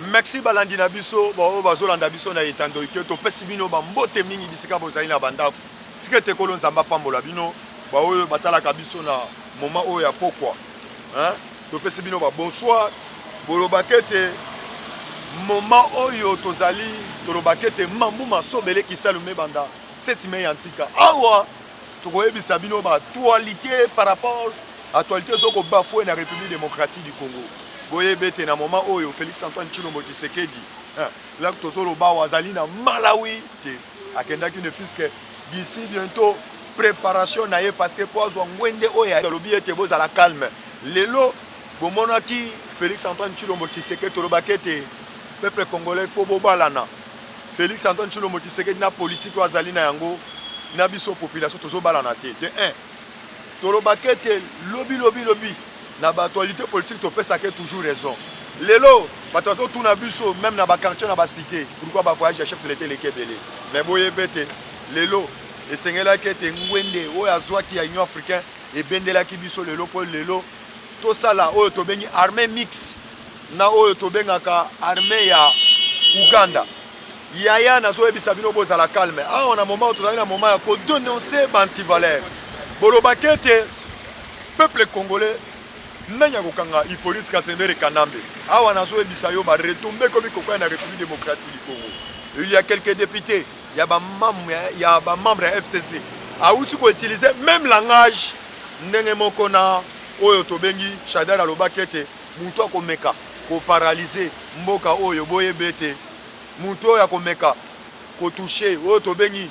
Merci balandi na biso ba bazolanda biso na etando ke to pesi bino ba mbote mingi bisika bozali na banda tike te kolo nzamba pambola bino ba oyo batalaka biso na moment oyo ya pokwa hein to pesi bino ba bonsoir bolobakete moment oyo tozali tolobakete mambu masobele kisalume banda 7 mai antika awa tokoyebisa bino ba actualité par rapport à actualité zoko bafoué na République démocratique du Congo. Boye bete na moment oyo Félix Antoine Tshilombo Tshisekedi là tozolo ba wazali na Malawi te akenda ki ne fiske d'ici bientôt préparation na ye parce que pozo ngwende oya lobi ete boza la calme lelo bomona ki Félix Antoine Tshilombo Tshisekedi tolobakete peuple congolais faut bobalana Félix Antoine Tshilombo Tshisekedi na politique wazali na yango na biso population tozo balana te de 1 tolobakete lobby na actualité politique to pesa que toujours raison lelo bato tout na biso même na ba quartier na ba cité pourquoi ba voyage chef de l'État lekebele mais boye bete lelo esengela kete ngwende oyo azwaki ya Union africain et bendela ki biso lelo po lelo to sala oyo to bengi armée mix na oyo to bengaka armée ya Uganda yaya na zo ebisa bino boza la calme on a moment to na moment ya ko dénoncer bantivalère bolobakete peuple congolais nanya kokanga Hippolyte Kasembere Kanambe awa nazo ebisa yo ba retomber comme kokwa na République démocratique du Congo. Il y a quelques députés, il y a ba membres FCC a outi ko utiliser même langage ndenge moko na oyo to bengi Shadara lobakete muto akomeka ko paralyser mboka oyo boye bete muto ya komeka ko toucher oyo to bengi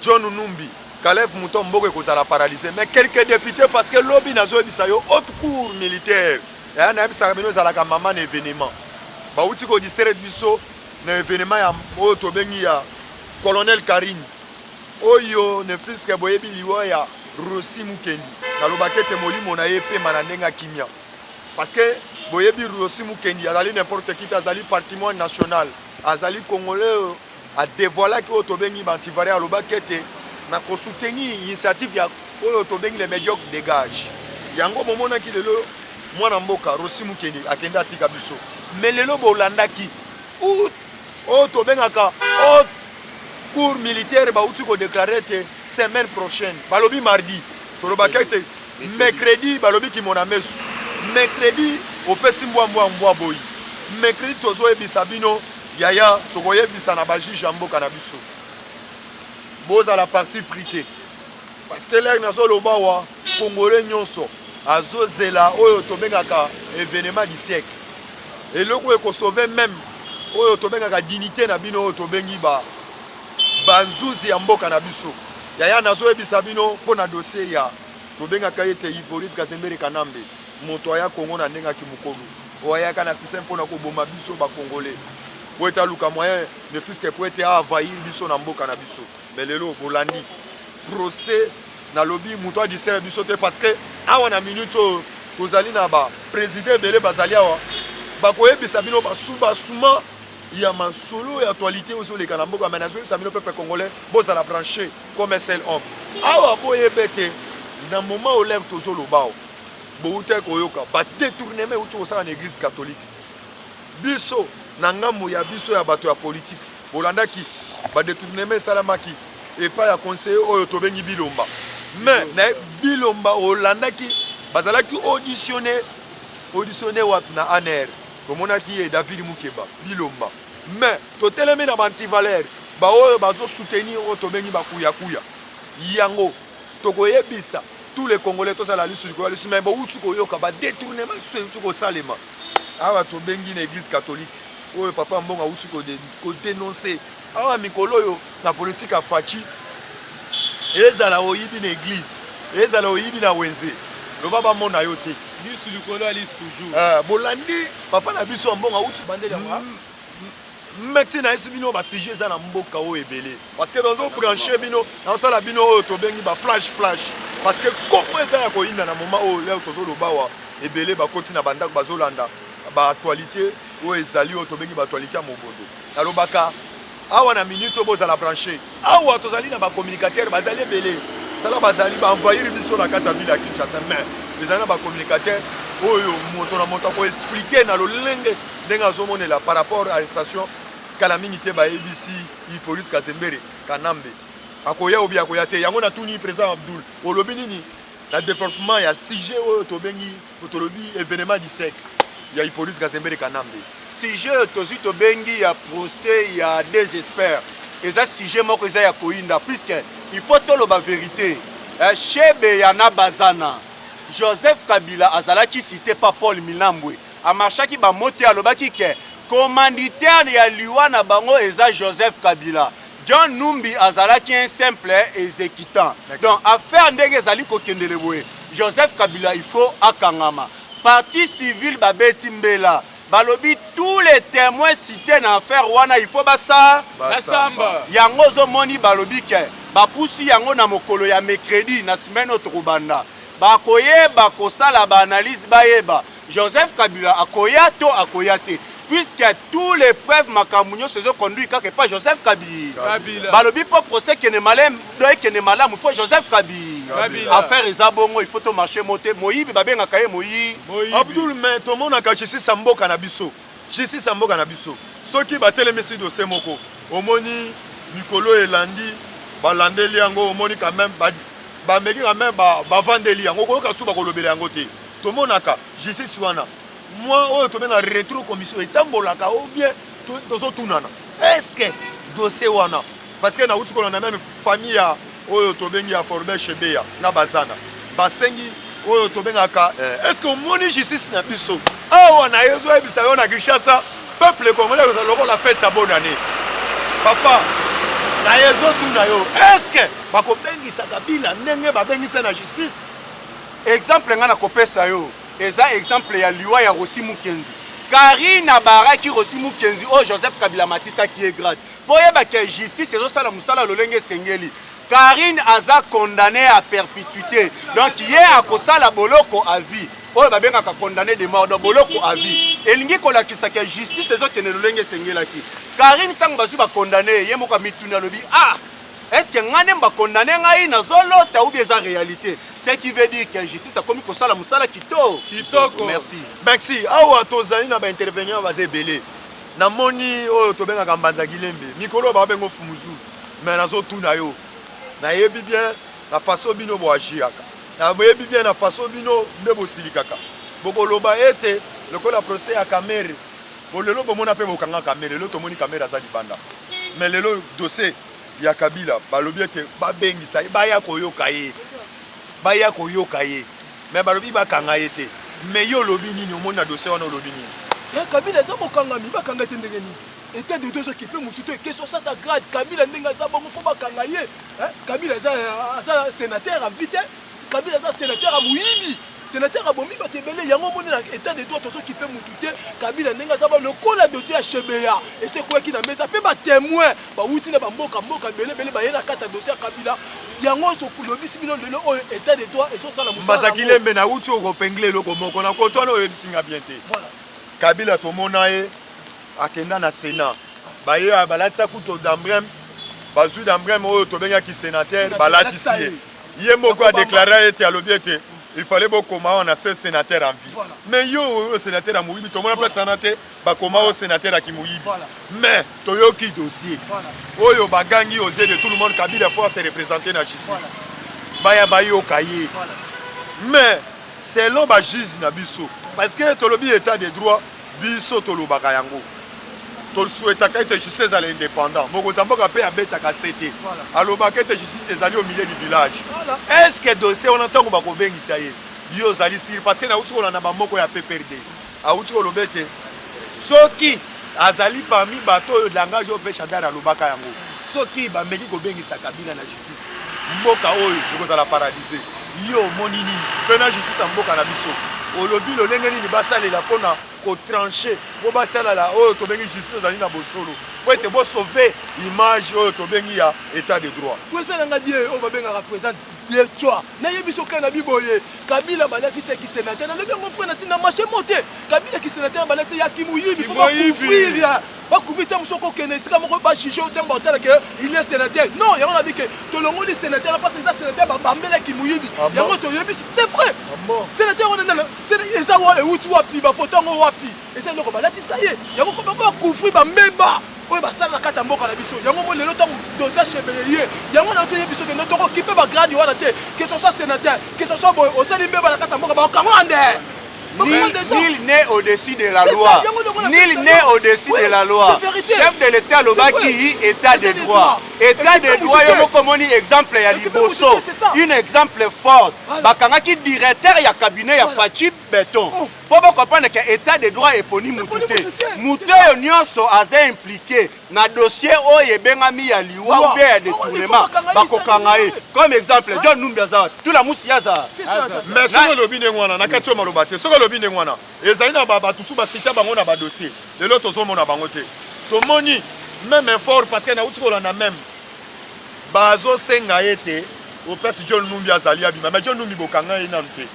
John Numbi Caleb Mouton Mbogo kozala paralysé mais quelques députés parce que lobby nazo ebisa yo haute cour militaire ya na ebisa bino zala ka maman événement ba uti ko distraire biso na événement ya oyo to bengi ya colonel Karine oyo ne fiske boyebi liwa ya Rossi Mukendi kalobakete molimo na yepe manandenga kimia parce que boyebi Rossi Mukendi azali n'importe qui azali patrimoine national azali congolais a dévoilé que to bengi bantivaria alobakete na ko soutenir initiative ya oyo to bengi les médiocres dégage yango momona ki lelo mwana mboka Rossi Mukendi akenda tika biso mais lelo bolanda ki o to bengaka haute cour militaire ba uti ko déclarer te semaine prochaine balobi mardi to lobakete mercredi balobi ki mona mesu mercredi opesi mbwa boyi mercredi tozo ebisa bino yaya to koyebisa na ba juge mboka na biso boza la partie privée parce que l'air nazo lobawa congolais nyonso azozela oyo to bengaka événement du siècle et loko ko sauver même oyo to bengaka dignité na bino oyo to bengi banzuzi ya mboka na biso yaya nazo ebisa bino pona dossier ya to bengaka ete Hippolyte Kasembere Kanambe moto ya Congo na ndenga ki mukolu oya kana système pona ko boma biso ba congolais poeta luka moyen ne fiske poeta envahir biso na mboka na biso mais lelo bolandi procès na lobby muto distraire biso te parce que awa na minute tozali na ba président belé bazali awa ba koyebisa bino ba souma ya masolo ya actualité ozoleka na mboka mais nazo sabino peuple congolais boza la brancher comme un seul homme awa boyebete na moment où l'air tozolobao boute koyoka ba détournement autour ça en église catholique biso na ngambo ya biso ya bato ya politique bolandaki ba détournement salamaki et pas ya conseiller oyo to bengi bilomba mais na bilomba olandaki bazalaki auditionné wat na ANR komonaki David Mukeba bilomba mais to telemi na bantivalère ba oyo bazo soutenir oyo to bengi bakuya yango to koyebisa tous les congolais to sala lisu ko lisu mais bo utu ko yoka ba détournement tu ko salema awa to bengi na église catholique oyo papa mbonga utu ko dénoncer awa mikolo yo na politique a fachi ezala oyibi na église ezala oyibi na wenze lo baba mona yo te lisu likolo alise toujours bolandi papa na biso mbonga utu bandeli yango merci na bino ba sujet za na mboka o ebele parce que dans brancher bino na sala bino oyo to bengi ba flash parce que comment eza ya ko inda na moment o leo tozo lo bawa ebele ba continue banda bazolanda ba actualité o ezali o to bengi ba actualité ya mobondo alobaka awa na minute boza la brancher awa tozali na ba communicateur bazali ebele sala bazali ba envoyer biso na kata ville ya Kinshasa mais bezali na ba communicateur oyo moto na moto ko expliquer na lolenge ndenga zomonela par rapport à l'arrestation kala mingi te ba ABC Hippolyte Kazembere Kanambe akoya obi akoya te yango na tuni président Abdoul olobi nini na développement ya sujet oyo tobengi tolobi événement du siècle ya Hippolyte Kazembere Kanambe sujet tozi tobengi ya procès ya désespère eza sujet moko eza ya koinda puisque il faut toloba vérité chebe ya na bazana Joseph Kabila azalaki cité pas Paul Milambwe amarchaki ba moté alobaki ke commanditaire ya liwa na bango eza Joseph Kabila John Numbi azalaki un simple exécutant donc affaire ndenge ezali kokendele boye Joseph Kabila il faut akangama partie civile babeti mbela balobi tous les témoins cités dans affaire wana il faut basa Basamba yango zo moni balobi ke bapusi yango na mokolo ya mercredi na semaine otrobanda bakoyeba kosala ba analyse bayeba Joseph Kabila akoya to akoyate puisque tous les preuves makamunyo se sont conduits quelque pas Joseph Kabila balobi pour procès que ne malem doy que ne malam il faut Joseph Kabila affaire ezabongo il faut to marcher monter moyibi babenga kaye moyi Abdoul mais tout le monde a caché Samboka na biso Jessi Samboka na biso soki batelemisi dossier moko omoni Nicolo Elandi balandeli yango omoni quand même ba meki quand même ba vandeli yango ko ka suba ko lobele yango te to monaka Jessi Swana moi oyo to bena rétro commission etambolaka ou bien tozo tunana est-ce que dossier wana parce que na uti ko na même famille ya oyo to bengi ya Forbes Chebeya na bazana basengi oyo to bengaka est-ce que omoni Jessi na biso awa na yezo ebisa yo na Kinshasa peuple congolais loko la fête sa bonne année papa na yezo tuna yo est-ce que bako bengisa Kabila ndenge babengisa na justice exemple nga na kopesa yo eza exemple ya liwa ya Rossi Mukenzi Karina baraki Rossi Mukenzi o Joseph Kabila Matisa qui est grade pour yeba que justice ezosala musala lolenge sengeli Karine aza condamné à perpétuité donc ye akosala boloko à vie oyo babengaka condamné de mort donc boloko à vie elingi kolakisa que justice ezokende lolenge sengelaki Karine ntango bazwi bakondamné ye moko mituna lobi ah est-ce que ngane mba condamné ngai na zolota ou bien eza réalité ce qui veut dire que justice a commis kosala musala kitoko merci awa tozali na baintervenant baza ebele na moni oyo tobengaka Mbanza Gilembe mikolo babengo Fumuzu mais nazotuna yo nayebi bien na façon bino boagiaka nayebi bien na façon bino nde bosilikaka bokoloba ete lokola procès ya Kamere bolelo bomona mpe bokanga Kamere lelo tomoni Kamere aza libanda mais lelo dossier ya Kabila balobi ete babengisa ye baya koyoka ye mais balobi bakanga ye te mais yo olobi nini omoni na dossier wana olobi nini Kabila eza mokangami bakanga te ndenge nini état de deux qui peut mututo question ça ta grade Kabila ndenga za bongo fo bakanga ye Kabila za sénateur à vite Kabila za sénateur à muyibi sénateur à bomi batebele yango moni na état de droit qui peut mututo Kabila ndenga za ba le kola dossier à Chebeya et c'est quoi qui na mesa pe ba témoin ba wuti na ba mboka bele ba yena kata dossier Kabila yango so kulobisi bino lelo o état de droit et so sala musala Mbanza Gilembe na wuti ko pengle loko moko na kotwana o ebisinga bien te voilà Kabila tomona ye akenda na Sénat baye balatisa kuto d'Ambrem bazui d'Ambrem oyo tobengaki sénateur balatisi ye moko a déclaré ete alobi ete il fallait bokoma on a ce sénateur en vie mais yo sénateur à Moyibi tomona place sénateur bakoma au sénateur à Moyibi mais toyoki dossier oyo bagangi aux yeux de tout le monde Kabila faut se représenter na justice baya bayo kaye mais selon ba juge na biso parce que tolobi état de droit biso tolobaka yango to souhaitaka ete justice à l'indépendant mokotamboka pe abetaka sete alobaka ete justice ezali au milieu du village est-ce que dossier on entend bakobengisa ye yo ozali siri parce que nauti kolanda bamoko ya PPRD auti koloba ete soki azali parmi bato oyo langage oyo mpe Chandar alobaka yango soki bameki kobengisa Kabila na justice mboka oyo ekozala paradise yo omoni nini mpe na justice ya mboka na biso olobi lolenge nini basalela mpona kotranche po basalala oyo tobengi justice ezali na bosolo po ete bosauve image oyo tobengi ya état de droit kwesalanga die oyo babengaka présente bietwa nayebi soki na biboye Kabila balatisaki sénateur nalobi yango mpo na ntina marché mote Kabila ki sénateur balati ya Kimuyibi po bakufrir bakubi te mosu okokende esika moko bajuge otembo otala ke il est sénateur. Non, yango na bi ke tolongoli sénateur parce que eza sénateur bambelaki moyibi yango toyebi c'est vrai sénateur wana eza euti wapi bafoto yango wapi eza eloko balatisa ye yango bakufri bambemba oyo basala na kati ya mboka na biso yango mo lelo ntango dossier chebele ye yango na toyebi biso kende tokokipe bagrade wana te que ce soit sénateur que ce soit boye osali mbemba na kati ya mboka baokango nde. Nul n'est au-dessus de la loi. Nul n'est au-dessus de la loi. Chef de l'État, Lobaki, État de droit. État de droit, il y a un exemple, il y a Liboso. Un exemple fort. Bakangaki directeur, il y a cabinet, il y a Fachi Béton. Pour comprendre que l'État de droit est poni Moutouté. Mouté, Union sont impliqués dans le dossier où il y a Bengami, il y a Liwa, ou bien il y a détournement. Comme exemple, John Numbiaza, tout la moussiaza. Mais si on lobby n'engwana, na katio malobate. Si on lobby n'engwana, ezali na baba tout ba sita bango na ba dossier. De l'autre zo mona bango te. To moni même effort parce que na uti ko na même. Bazo senga ete au père John Numbiaza ali abima. Mais John Numbi bokanga ina mte.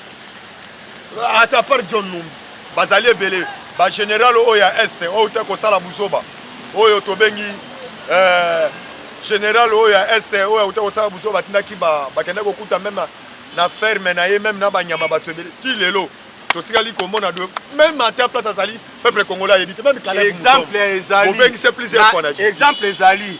Ata par John Numbi. Bazali belé. Ba général oya est o te ko sala busoba. Oyo to bengi général oya est oyo te ko sala busoba tindaki ba kende ko kuta même na ferme na ye même na banyama batwebele ti lelo to sikali komona do même à ta place azali peuple congolais yebite même Calais exemple ezali obengi c'est plusieurs fois na exemple ezali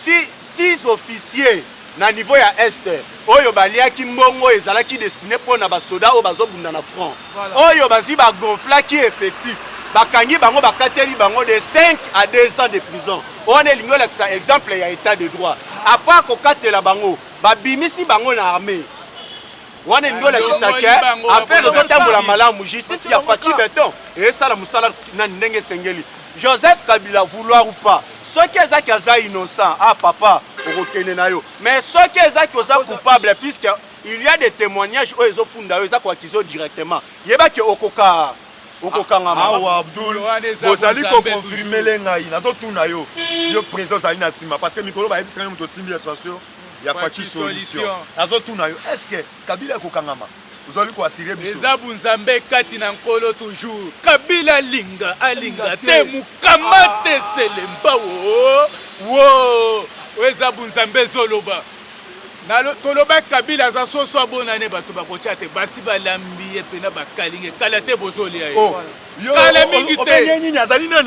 six officiers na niveau ya est oyo baliaki mbongo ezalaki destiné pona ba soda oyo bazobunda na front oyo bazi ba gonflaki effectif bakangi bango bakateli bango de 5 à 2 ans de prison on est lingo la exemple ya état de droit après ko katela bango babimisi bango na armée on est lingo la kisake après les autres la malamu justice ya Fachi Béton et ça la musala na ndenge sengeli Joseph Kabila vouloir ou pas ceux qui sont innocents ah papa okokene na yo mais ceux qui sont coupables puisque il y a des témoignages où ils ont fondé eux za ko accuser directement yeba ke okoka Awa Abdul bozali ko confirmer le ngai na to tuna yo présence ali na sima parce que mikolo ba ebisanga muto simbi attention ya Fachi solution azo tuna yo est-ce que Kabila ko kangama uzali ko assurer biso ezabu nzambe kati na nkolo toujours Kabila linga alinga te mukamate selemba wo ezabu nzambe zoloba nalo toloba Kabila za soso abonane bato bakotia te basi balambi epena bakalinge kala te bozolia yo kala mingi te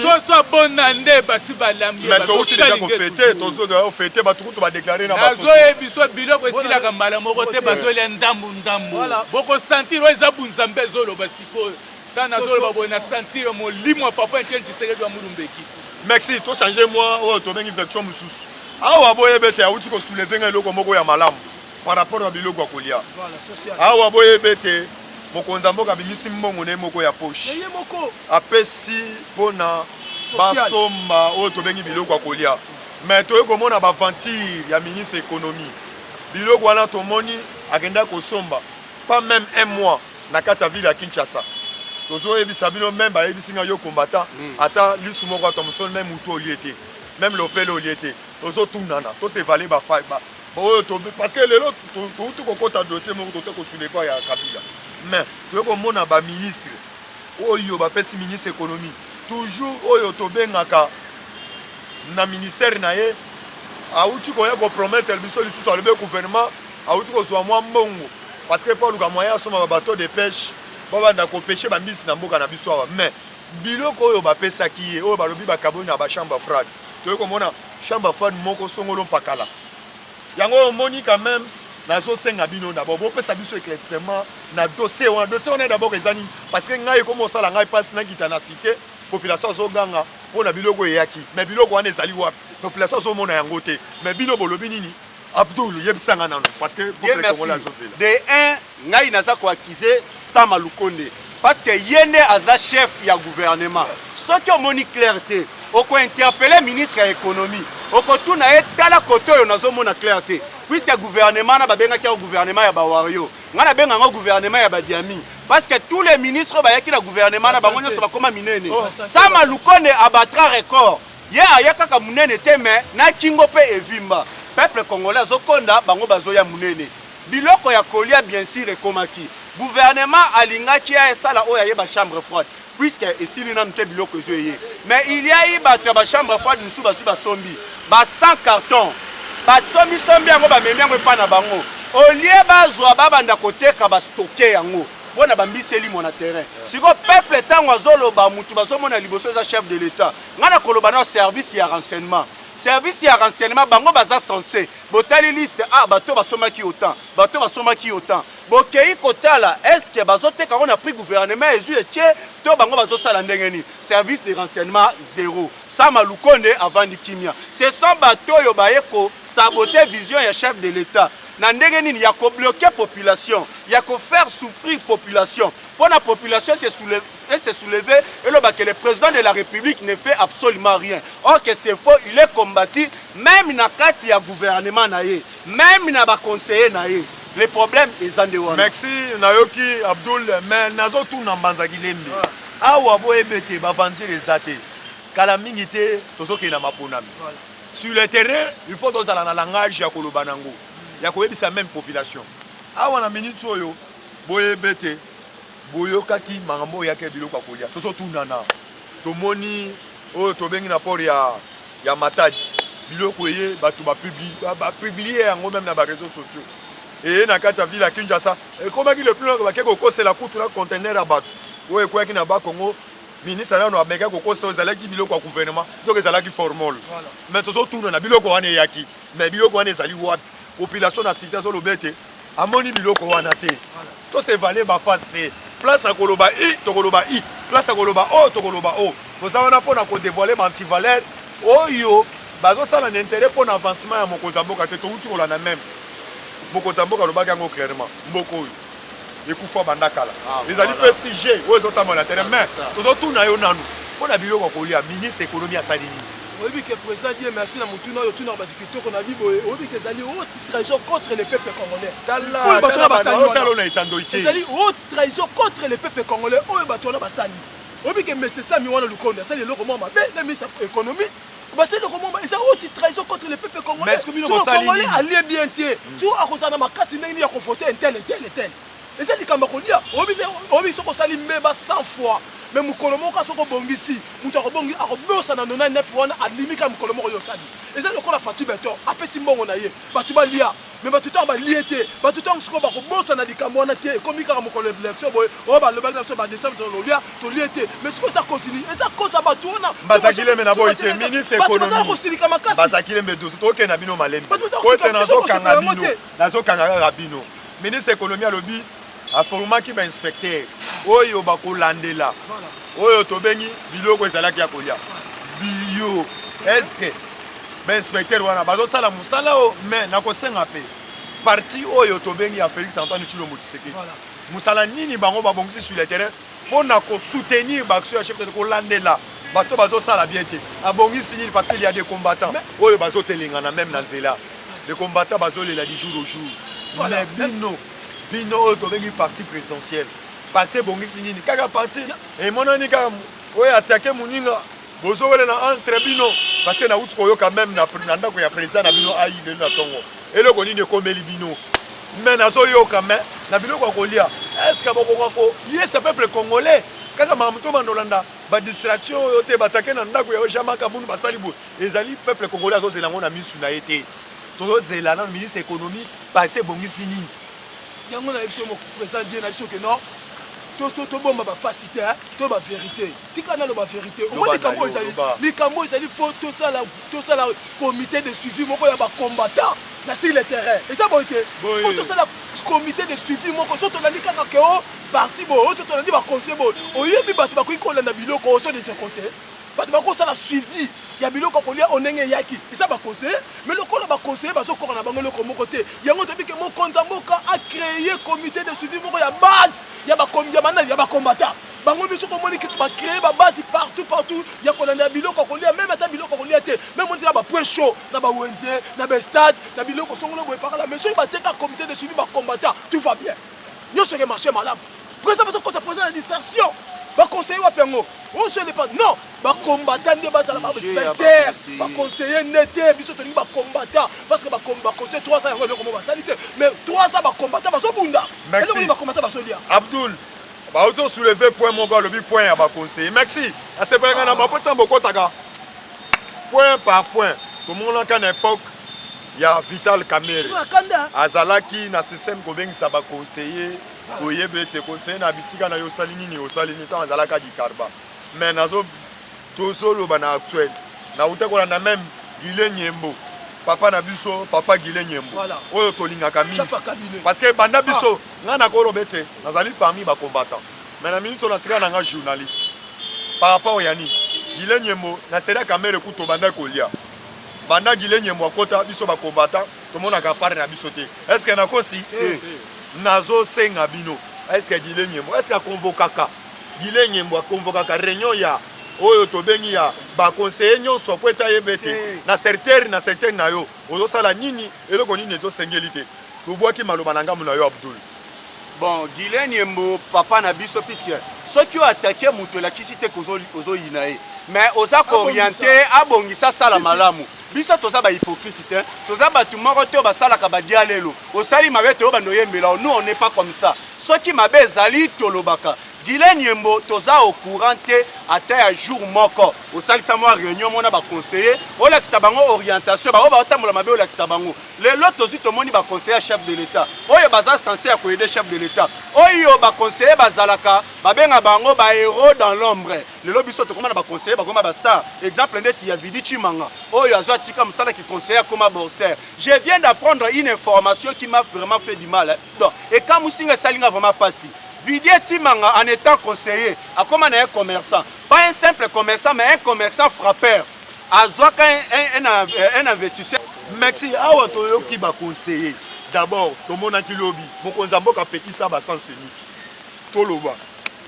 soso abonane basi balambi mais to uti déjà ko fêter to zo fêter bato ko ba déclarer na baso nazo ebiso biloko esilaka mbala moko te bazolia ndambu boko sentir ezabu nzambe zoloba sikoyo kana zoloba bona sentir molimo papa Etienne Tshisekedi wa Mulumbeki merci to changer moi o to bengi version mususu awa boye bete auti ko soulever nga eloko moko ya malamu par rapport à biloko kolia voilà social awa boye bete mokonza mboka bimisi mbongo ne moko ya poche ye moko apesi pona basomba o to bengi biloko kolia mais to ko mona ba venture ya ministre économie biloko wana to moni agenda ko somba pas même un mois na kati ya ville ya Kinshasa tozo ebisa bino même ba ebisinga yo combattant ata lisu moko atomson même muto oliete même l'opel oliete tozo tunana to se valer ba fight parce que les autres tout ko kota dossier moko to ko soulever quoi ya Kabila mais to ko mona ba ministre oyo ba pesi ministre économie toujours oyo to bengaka na ministère na ye auti ko ya ko promettre biso lisusu a le gouvernement auti ko so mwa mbongo parce que pour le moyen soma ba bateau de pêche baba nda ko pêcher ba mbisi na mboka na biso awa mais biloko oyo ba pesa ki oyo ba lobi ba kaboni na ba chambre froide to ko mona chambre froide moko songolo pakala yango moni quand même nazo senga bino d'abord bo pesa biso éclaircissement na dossier on est d'abord ezani parce que ngai comme ça la ngai passe na kitana cité population zo ganga pona biloko yaki mais biloko wana ezali wapi population zo mona yango te mais bino bolobi nini Abdul yebisanga nano parce que peuple congolais azozela de un ngai naza ko accuser Sama Lukonde parce que yene aza chef ya gouvernement ce qui moni clarté oko interpeller ministre ya économie oko tuna etala koto yo nazomona clarté puisque gouvernement na babenga ki gouvernement ya bawario ngana benga ngo gouvernement ya badiami parce que tous les ministres ba yaki na gouvernement na bango nyoso bakoma minene Sama Lukonde abatra record ye ayaka ka munene te mais na kingo pe evimba peuple congolais zokonda bango bazoya munene biloko ya kolia bien sûr ekomaki gouvernement alingaki ya esala oya yeba chambre froide puisque esili nanu te biloko ezoye. Mais il y a eu bato ya bachambre froide mosusu basi basombi ba 100 carton basombi yango bamemi yango epa na bango olie bazwa babanda koteka bastoke yango mpona bambiseli mo na terrain. Siko peuple ntango azoloba mutu bazomona liboso eza chef de l'état nga na koloba nao service ya renseignement. Service ya renseignement bango baza censé botali liste bato basomaki autant bato basomaki autant bokei kotala est-ce que bazoteka ngo na prix gouvernement ezu etie to bango bazosala ndenge nini. Service de renseignement zéro Sama Lukonde avandi kimia. Ce sont bato oyo baye ko saboter vision ya chef de l'état na ndenge nini ya ko bloquer population ya ko faire souffrir population pour la population se soulever et que le président de la République ne fait absolument rien. Or que c'est faux, il est combattu même na kati ya gouvernement naye même na ba conseiller naye. Le problème est en dehors. Merci Nayoki Abdul mais nazo tout na mbanzaki lembi. Awa bo ebete ba vendre les athées. Kala mingi te tozoki na maponami. Sur le terrain, il faut dans la langage ya koloba nango. Ya koyebisa même population. Awa na minute oyo boye bete boyo kaki mangambo yake biloko akolia. Tozo tunana. Tomoni oyo tobengi na port ya Matadi. Biloko yé batu ba publier yango même na ba réseaux sociaux. Et na kati ya ville ya Kinshasa, et comment qui le plus long ba keko c'est la coûte na conteneur à batu. Oyo kwa ki na ba Congo ministre na no ameka ko so ezalaki biloko ya gouvernement. Donc ezalaki formol. Mais tozo tunana biloko wana yaki. Mais biloko wana ezali wapi? Population na cité zo lobete amoni biloko wana te to se valer ba face te place à koloba i to koloba i place à koloba o to koloba o vous avez na ko dévoiler anti valeur oyo bazo sala n'intérêt pour l'avancement ya mokozamboka te to uti ko la na même mokozamboka lobaki yango clairement mboko oyo ekufa bandakala les ali PSG oyo zotama na terrain mais to tuna yo nanu pona biloko kolia ministre économie a salini. Oui, que le président dit merci à Moutuna, tout dans le qu'on a vu, oui, que les haute trahison contre les peuples congolais. Les alliés haute trahison contre les peuples congolais, oui, Batona Bassani. Oui, que M. Sami Wana Lukonde, c'est le logement, le ministre de l'économie. C'est le logement, c'est haute trahison contre les peuples congolais. Est-ce que les Congolais allaient bien tirer? Si on a constaté ma casse, il a confronté un tel. Et c'est le Camerounais. Oui, ils sont salés 100 fois. Mais mukolomo ka soko bongisi mutako bongi akobosa na 99 wana adlimika mukolomo yo sadi eza lokola fati beto apesi mbongo na ye batu ba lia mais batu ta ba liete batu ta soko ba kobosa na likambo wana te komika mukolo election boy o ba loba na so ba décembre to lia to liete mais soko sa kosili eza kosa batu wana bazakile me na boite ministre économie bazakile me dozo to ke na bino malembe ko te na zo kanga bino na zo kanga rabino ministre économie alobi aformaki ba inspecteur oyo bakolandela oyo tobengi biloko ezalaki ya kolia bio eske ba inspecteur wana bazosala musala o mais nakosenga pe parti oyo tobengi ya Félix Antoine Tshilombo Tshisekedi musala nini bango babongisi sur le terrain pona ko soutenir baction ya chef de kolandela bato bazosala bien te abongisi nini parce qu'il y a des combattants oyo bazotelengana même na nzela les combattants bazolela du jour au jour mais bino oyo tobengi parti présidentiel parti bongisi nini kaka parti et monani kaka oyo attaquer muninga bozo wele na entre bino parce que na uti koyo quand même na ndako ya président na bino ayi de na tongo eloko nini komeli bino mais nazo yo quand même na biloko kolia est-ce que boko ko yé ce peuple congolais kaka mamuto mandolanda ba distraction oyo te batake na ndako ya Jean Kabundu basali bo ezali peuple congolais azo zelango na misu na été tozo zelana ministre économie parti bongisi nini yango na biso mo président dit na biso que non to bomba ba facilité to ba vérité tika na lo ba vérité o moni kambo ezali faut to ça la comité de suivi moko ya ba combattant na sur le terrain et ça bon que faut to ça la comité de suivi moko so to landi kaka ke o parti bo to landi ba conseil bo oyebi bato ba ko ikolanda biloko so de ce conseil bato ba ko ça la suivi ya biloko kolia onenge yaki ça ba conseiller mais le kolo ba conseiller ba so ko na bango le ko moko te yango to bi ke mo konza moko a créer comité de suivi moko ya base ya ba combattant bango biso ko moni ki ba créer ba base partout ya ko na biloko kolia même ata biloko kolia te même on dira ba point chaud na ba wenze na ba stade na biloko songolo boy par là mais so ba teka comité de suivi ba combattant tout va bien nous ce que marché malade président parce que quand ça présente la distraction ba conseiller wa pengo on se n'est pas non ba combattant de base la ba inspecteur ba conseiller nete biso to ni ba combattant parce que ba conseiller 300 yango comment ba salite mais 300 ba combattant ba so bunda merci ba combattant ba so dia Abdul Bah auto soulever point mon gars le point à ba conseiller. Merci. À ce point na ba potan boko taka. Point par point. Tout le monde en époque il y a Vital Kamere. Azalaki na système ko bengisa ba conseiller. Oyebe te conseiller na bisika na yo salini ni osalini ta azalaka di karba. Mais nazo tozolo bana actuel. Na utekola na même Guilé Nyembo. Papa na biso, papa Guilé Nyembo. Voilà. Oyo tolinga mingi. Parce que banda Ah. biso, nga na ko robete, nazali parmi ba combattants. Mais na minute on a tiré na journaliste. Par rapport au Yani, Guilé Nyembo na sera Kamere kuto banda kolia. Banda Guilé Nyembo akota biso ba combattant, tout le monde a parlé na biso te. Est-ce que na kosi nazo senga bino? Est-ce que Guilé Nyembo, est-ce que convokaka Guilé Nyembo convokaka réunion ya oyo tobengi ya ba conseiller nyonso po eta yebete na secteur na yo ozosala nini eloko nini ezosengeli te tobwaki maloba na ngambo na yo Abdul. Bon, Guilé Nyembo papa na biso puisque ceux qui ont attaqué muto la kisite kozo yinae mais oza ko orienter abongisa sala malamu biso toza ba hypocrite te toza ba tumoko te basala ka badia lelo osali mabe te obanoyembela nous on n'est pas comme ça ceux qui mabe zali tolobaka Guilé Nyembo toza au courant te ata ya jour moko osalisa mo réunion mona ba conseiller olakisa bango orientation ba oba otambola mabe olakisa bango lelo tozi tomoni ba conseiller chef de l'état oyo baza censé ya koaider chef de l'état oyo ba conseiller bazalaka babenga bango ba héros dans l'ombre lelo biso to komana ba conseiller ba koma ba star exemple ndeti ya Vidi Chimanga oyo azwa tika musala ki conseiller comme boursier je viens d'apprendre une information qui m'a vraiment fait du mal donc et quand musinga salinga vraiment passé Vidier Timanga en étant conseiller, à comment un commerçant, pas un simple commerçant, mais un commerçant frappeur. À Zoaka un investisseur. Merci, awa toyoki ba conseiller. D'abord, tout le monde a qui lobby. Mon konzambo ka petit ça ba sans unique. Toloba.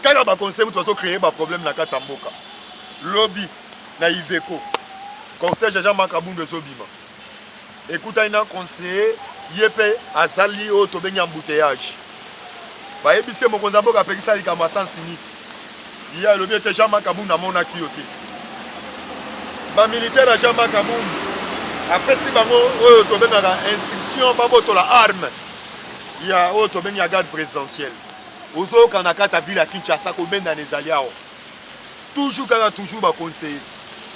Quand ba conseiller tu vas créer ba problème na katsamboka. Lobby na Iveco. Cortège Jean-Marc Kabunde Zobima. Écoute un conseiller, yepe azali o to benya embouteillage. Bah ebise mon konzambo ka pekisa likamba sans unique. Il y a le bien Jean-Marc Kabunde na mona kiote. Ba militaire à Jean-Marc Kabunde. Après si bango oyo to benga instruction ba boto la arme. Il y a oyo to benga garde présidentielle. Ozo kana kata ville à Kinshasa ko benda les aliao. Toujours kana toujours ba conseiller.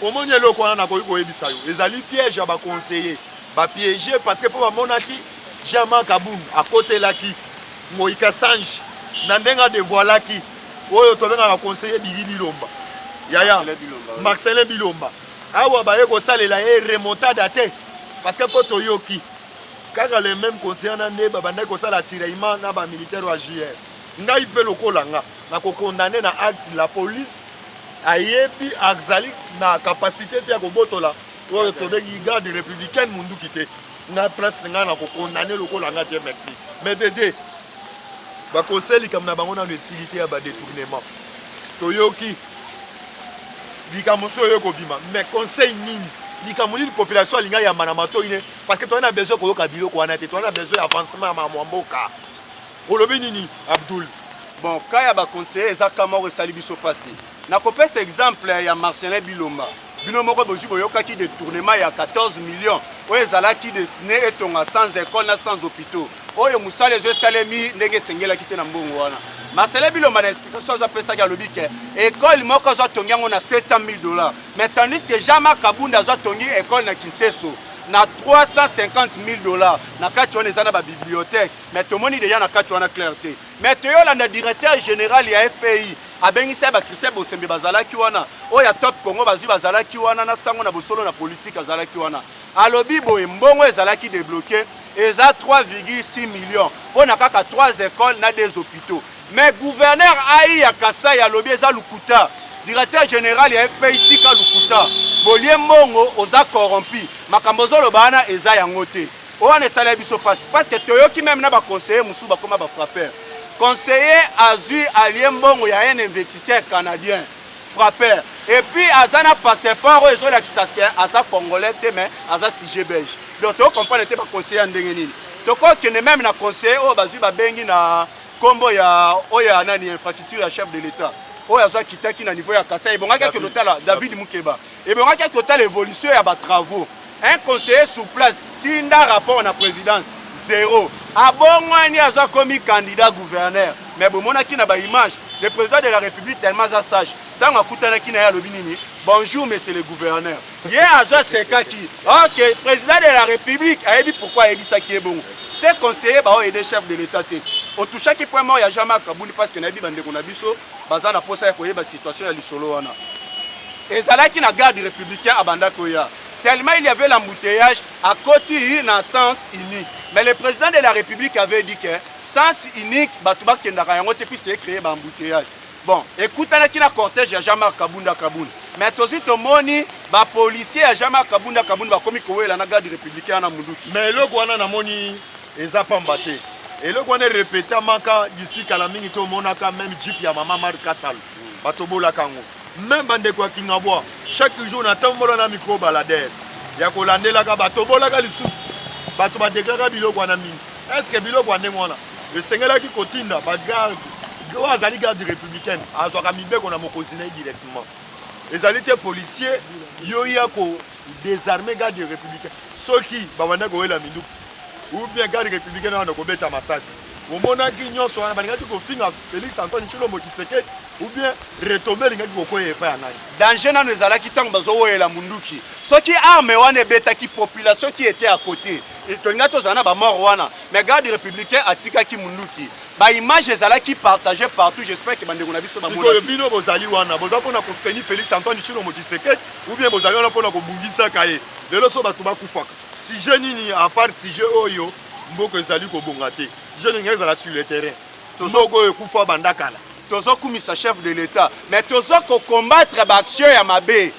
Omoni eloko wana ko yebisa yo. Ezali piège ba conseiller. Ba piéger parce que pour ba monaki Jean-Marc Kabunde à côté là qui Moïka Sange nandenga de voilà qui oyo to benga conseiller Bili Bilomba. Yaya Marcelin Bilomba. Awa baye ko salela e remontada te parce que poto yoki kaka les mêmes conseillers na ne babanda ko sala tiraillement na ba militaire wa JR ngai pe lokola nga na ko condamner na acte la police ayebi axali na capacité te ya ko botola oyo to bengi garde républicaine mundu kité na place nga na ko condamner lokola nga te merci mais dédé ba conseil comme na bango na facilité ya ba détournement to yoki Likamoso yo kobima mais conseil nini likamoli population linga ya manamato ine parce que tu as besoin ko kabilo ko anate tu as besoin avancement ya mamboka olobi nini Abdul. Bon kaya ba conseiller ezakama ko sali biso passé na ko pesa exemple ya Marcelin Bilomba Bilomba ko bozi boyoka ki détournement ya 14 millions oyo ezalaki destiné etonga sans école na sans hôpitaux oyo musala ezo salemi ndenge sengela kite na mbongo wana Marcelin Bilomba na explication za pesa ya lobike école moko zo tongi yango na $700,000 mais tandis que Jean-Marc Kabunde zo tongi école na Kinshasa na $350,000 na kati wana eza na ba bibliothèque mais tomoni déjà na kati wana clarté mais toyola na directeur général ya FPI abengisa ba Christophe Bosembe bazalaki wana oya top Congo bazwi bazalaki wana na sango na bosolo na politique azalaki wana alobi boye mbongo ezalaki débloqué eza 3,6 millions pona kaka 3 écoles na 2 hôpitaux mais gouverneur Aïe ya Kasai alobi eza lukuta directeur général ya FPI tika lukuta bolie mbongo oza corrompu makambo zoloba wana eza yango te owana esala biso parce que toyoki même na ba conseiller musu bakoma ba frappeur conseiller azui allié mbongo ya un investisseur canadien frappeur et puis azana passeport ezo la kisaka asa congolais te mais asa CG belge donc to comprendre te ba conseiller ndenge nini to ko kene même na conseiller o bazui ba bengi na kombo ya oya nani infrastructure ya chef de l'état oya azwa kitaki na niveau ya Kasai bongaki ke total David Mukeba et bongaki ke total évolution ya ba travaux un conseiller sous place tinda rapport na présidence zéro abongwani azwa komi candidat gouverneur mais bomonaki na ba image le président de la République tellement sage. Tant qu'on a qui n'a bonjour, monsieur le gouverneur. Hier, à Sekaki, ok, président de la République, a dit pourquoi il dit ça qui est bon. C'est conseiller et des chefs de l'État. Au tout chaque point, il n'y a jamais Kabouni parce que Nabi Bande Konabiso, Bazan a posé la situation à l'Isolo. Et ça qui n'a garde républicain à Banda Koya. Tellement il y avait l'embouteillage à côté d'un sens unique. Mais le président de la République avait dit que sens unique, Batouba Kendarayango, puisqu'il créé un embouteillage. Bon, écoute, il y a un cortège, il n'y a jamais Kabounda Kaboun. Mais aussi, tout le monde, les policiers, il n'y a jamais Kabounda Kaboun, comme il y a la garde républicaine à Moundouki. Mais le Guana Namoni, ils n'ont pas mbatté. Et le Guana répété, manquant d'ici, Kalamini, tout le monde a même Jeep, il y a Maman Marcassal, Batobo Lakango. Même bande quoi qui n'a bois. Chaque jour, on attend un micro baladeur. Il y a Kolande la Batobo la Galisou. Batoba déclare Bilo Guanami. Est-ce que Bilo Guanemona, le Seigneur qui continue, bagarre. Les gardes républicaines, on a cosiné directement. Les alliés policiers, ils ont désarmé les gardes républicains. Ceux qui ont la minute, ou bien les gardes républicains ont été en massage. Au moment où ils ont fait Félix Antoine Tshilombo Tshisekedi, ou bien retomber les gardes qui ont été en massage. Danger dans les alliés qui ont été en Munduki. Ceux qui ont été en population qui était à côté. Et tu as mort, mais les gardes républicains ont été en Munduki. Bah image qui partagée partout, j'espère que bande konabi so ba mona. Si bino bozali wana, boza pona ko soutenir Félix Antoine Tshilombo Tshisekedi ou bien bozali wana pona ko bungisa kaye. Lelo so batu ba kufaka. Si je nini à part si je oyo, mboko ezali ko bongate. Je n'engage la sur le terrain. Tozo ko kufa bandakala. Tozo kumisa chef de l'État, mais tozo ko combattre l'action ya mabe.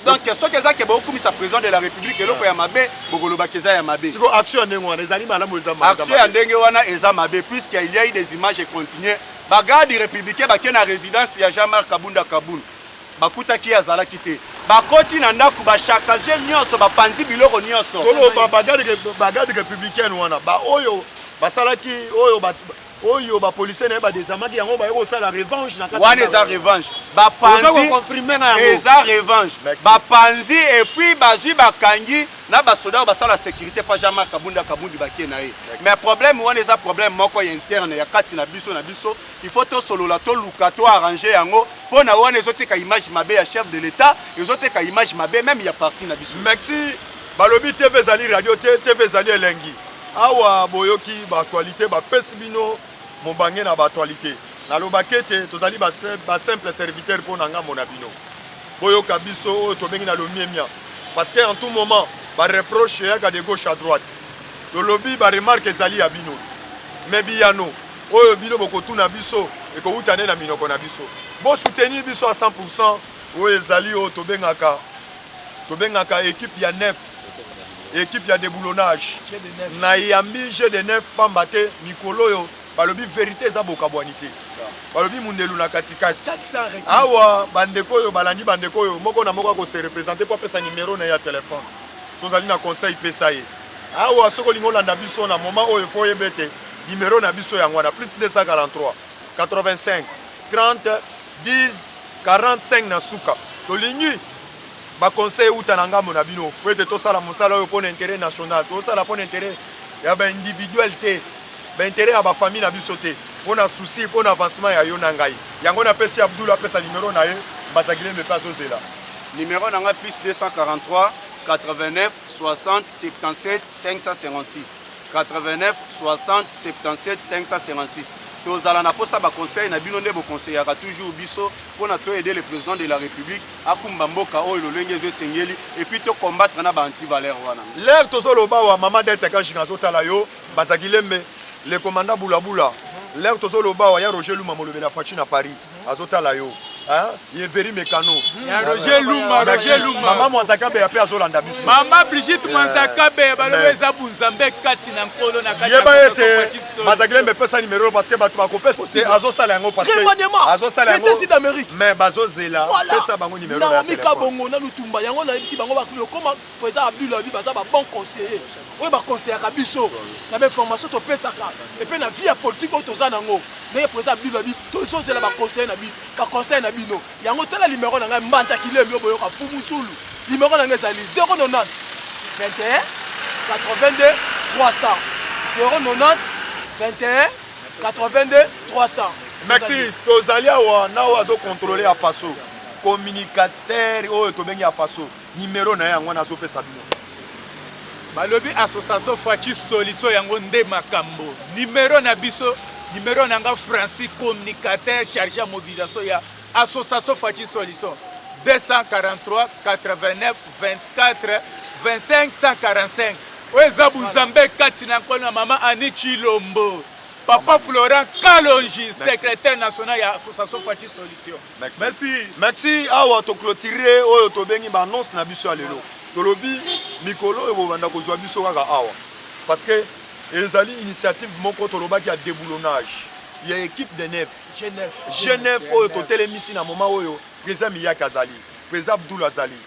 Donc ce que ça que beaucoup kumisa président de la République et loko ya mabe, bogoloba keza ya mabe. Siko action ndenge wana ezali malamu ezama. Action ya ndenge wana eza mabe puisqu'il y a eu des images continuées. Bagarde républicain ba na résidence ya Jean-Marc Kabunda Kaboun. Bakuta ki azala kité. Bakoti na ndaku ba chakaje nyonso ba panzi biloko nyonso. Kolo bagarde républicaine wana ba oyo basalaki oyo ba oyo ba policier na ba desamaki yango ba yoko sala revanche na kati. Wana eza revanche. Ba panzi eza revanche. Ba panzi et puis bazi bakangi na ba soda ba sala sécurité pa Jean-Marc Kabunda Kabundi bakie na ye. Mais problème wana eza problème moko interne ya kati na biso. Il faut to solola to luka to arranger yango pona wana ezote ka image mabe ya chef de l'État, ezote ka image mabe même ya parti na biso. Merci. Balobi TV zali radio TV zali elengi. Awa boyoki ba actualité ba pesibino mobange na ba actualité. Na lobakete tozali ba simple serviteur pour nanga monabino. Boyoka biso to bengi na lomiemia parce que en tout moment ba reproche ya de gauche à droite. Le lobby ba remarque zali ya bino. Mais biyano oyo bino bokotuna biso e ko utane na minoko na biso. Bo soutenir biso à 100% oyo zali o to bengaka équipe ya 9. Équipe ya déboulonnage na yambi jeu de neuf pambate Nikolo yo balobi vérité za bokabwanité balobi mundelu na katikati awa bandeko yo balandi bandeko yo moko na moko ko se représenter pour pesa numéro na ya téléphone sozali na conseil pesa ye awa soko lingo landa biso na moment oyo fo yebete numéro na biso yango na plus 243 85 30 10 45 na suka to lingi ba conseil utananga monabino pour être to sala mosala pour intérêt national to sala pour intérêt ya ba individualité ba intérêt ya ba famille na biso te pour na souci pour avancement ya yo na ngai yango na pesi Abdoula pesa numéro na ye batagile me pas zela numéro na nga plus 243 89 60 77 556 89 60 77 556. Tozala na posa ba conseil na bino ndebo conseillera toujours biso pour na to aider le président de la République akumba mboka oyo lolenge zo sengeli et puis to combattre na ba anti-valeur wana. L'air tozolo ba wa mama delta ka jinga totala yo bazakilembe le commandant Boulabula. L'air tozolo ba wa ya Roger Luma molobe na fachi na Paris azotala yo. Hein? Il est very mécano. Roger Luma. Maman Mwanzakabe ya pe azolanda biso. Maman Brigitte Mwanzakabe balobe za bunzambe kati na nkolo na kati. Yeba ete bazakile me pesa numéro parce que batu bakopesa c'est azosala yango parce que azosala yango d'Amérique. Mais bazozela pesa bango numéro na téléphone. Na bongo na lutumba yango na bisi bango bakilo comment président Abdoula bi baza ba bon conseiller. Oui ba conseiller ka biso. Na be formation to pesa ka. Et puis na vie politique o toza nango. Na président Abdoula bi to zozela ba conseiller na bi ba conseiller na bino yango tala numéro na ngai mbanta kilemi yo boyoka fumusulu numéro na ngai ezali 090 21 82 300 090 21 82 300 merci tozali awa na oyo azocontrôle ya faso communicateur oyo tobengi ya faso numéro na ye yango wana azopesa bino balobi association faci solution yango nde makambo numéro na biso numéro na nga Francis communicateur chargé ya mobilisation ya association faci solution 243 89 24 25 145 oyo eza bunzambe kati na nkolo na mama Ani Chilombo Papa Florent Kalonji, secrétaire national ya association Faci Solution. Merci awa to clôturer oyo to bengi ba annonce na biso ya lelo. Tolobi mikolo ebo banda kozwa biso kaka awa. Parce que ezali initiative moko tolobaki ya déboulonnage. Il y a équipe de neuf. Genève oyo to telemisi na moment oyo président Miyak azali, président Abdoul azali.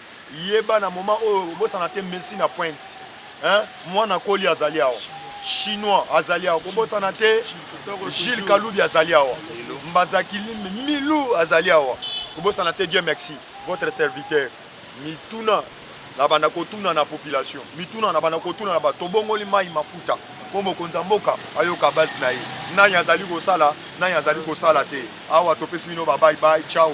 Yeba na moment oyo bosana te Messi na pointe. Hein? Moi na koli azali awa. Chinois azali awa kobosana te Gilles Kaloubi azali awa Mbazakili Milou azali awa kobosana te Dieu merci votre serviteur mituna na banda kotuna na population mituna na banda kotuna na bato bongoli mai mafuta kombo konza mboka ayoka basi na ye nani azali kosala nani azali kosala te awa topesi bino bye bye ciao